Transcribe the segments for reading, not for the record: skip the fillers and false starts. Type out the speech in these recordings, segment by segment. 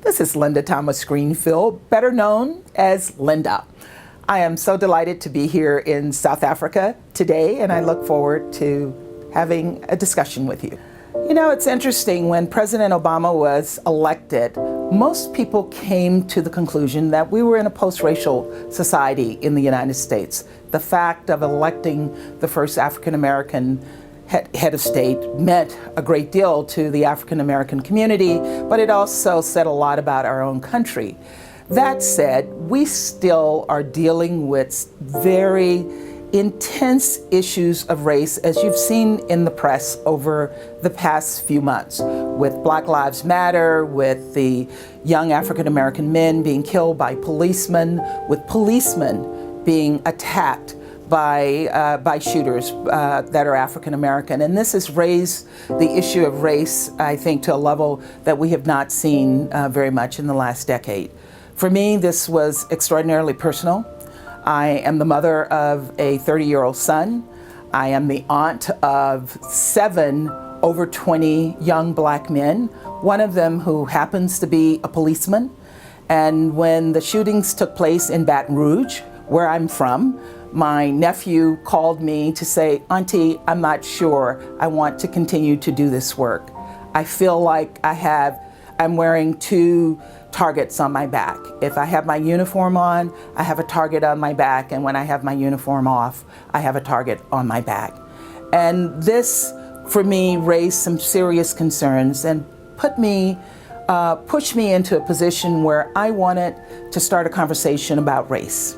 This is Linda Thomas Greenfield, better known as Linda. I am so delighted to be here in South Africa today, and I look forward to having a discussion with you. You know, it's interesting, when President Obama was elected, most people came to the conclusion that we were in a post-racial society in the United States. The fact of electing the first African-American head of state meant a great deal to the African-American community, but it also said a lot about our own country. That said, we still are dealing with very intense issues of race, as you've seen in the press over the past few months, with Black Lives Matter, with the young African-American men being killed by policemen, with policemen being attacked by shooters that are African-American. And this has raised the issue of race, I think, to a level that we have not seen very much in the last decade. For me, this was extraordinarily personal. I am the mother of a 30-year-old son. I am the aunt of 7 over 20 young black men, one of them who happens to be a policeman. And when the shootings took place in Baton Rouge, where I'm from, my nephew called me to say, "Auntie, I'm not sure I want to continue to do this work. I feel like I'm wearing 2 targets on my back. If I have my uniform on, I have a target on my back, and when I have my uniform off, I have a target on my back." And this, for me, raised some serious concerns and pushed me into a position where I wanted to start a conversation about race.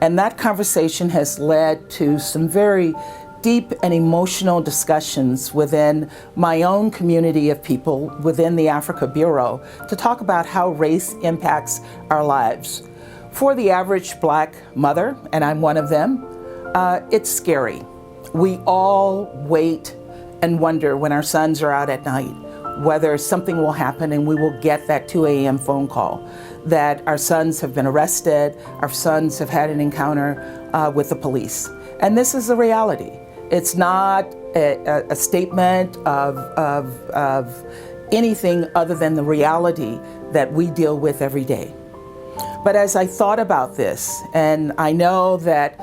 And that conversation has led to some very deep and emotional discussions within my own community of people within the Africa Bureau to talk about how race impacts our lives. For the average black mother, and I'm one of them, it's scary. We all wait and wonder when our sons are out at night whether something will happen, and we will get that 2 a.m. phone call that our sons have been arrested, our sons have had an encounter with the police. And this is the reality. It's not a statement of anything other than the reality that we deal with every day. But as I thought about this, and I know that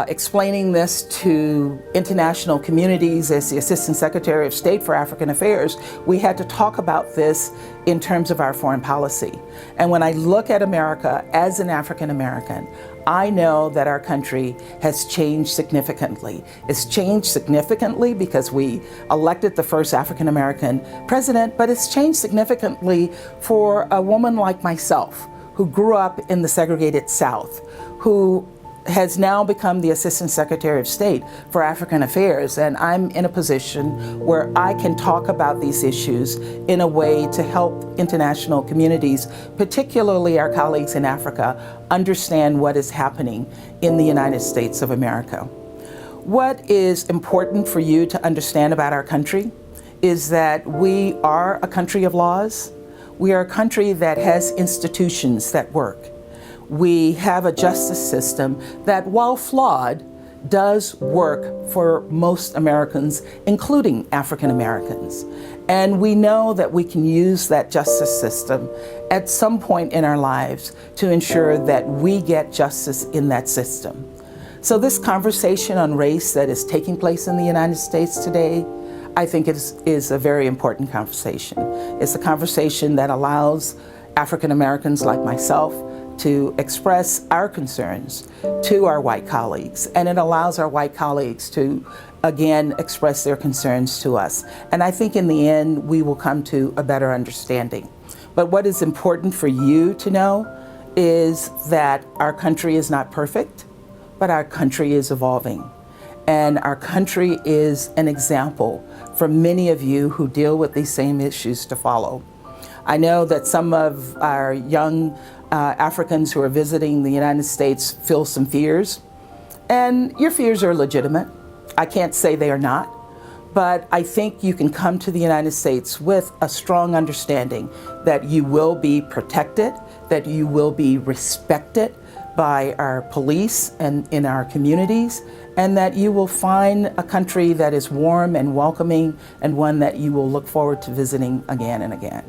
explaining this to international communities as the Assistant Secretary of State for African Affairs, we had to talk about this in terms of our foreign policy. And when I look at America as an African American, I know that our country has changed significantly. It's changed significantly because we elected the first African American president, but it's changed significantly for a woman like myself, who grew up in the segregated South, who has now become the Assistant Secretary of State for African Affairs, and I'm in a position where I can talk about these issues in a way to help international communities, particularly our colleagues in Africa, understand what is happening in the United States of America. What is important for you to understand about our country is that we are a country of laws. We are a country that has institutions that work. We have a justice system that, while flawed, does work for most Americans, including African Americans. And we know that we can use that justice system at some point in our lives to ensure that we get justice in that system. So this conversation on race that is taking place in the United States today, I think is a very important conversation. It's a conversation that allows African Americans like myself to express our concerns to our white colleagues, and it allows our white colleagues to, again, express their concerns to us. And I think in the end, we will come to a better understanding. But what is important for you to know is that our country is not perfect, but our country is evolving. And our country is an example for many of you who deal with these same issues to follow. I know that some of our young Africans who are visiting the United States feel some fears, and your fears are legitimate. I can't say they are not, but I think you can come to the United States with a strong understanding that you will be protected, that you will be respected by our police and in our communities, and that you will find a country that is warm and welcoming, and one that you will look forward to visiting again and again.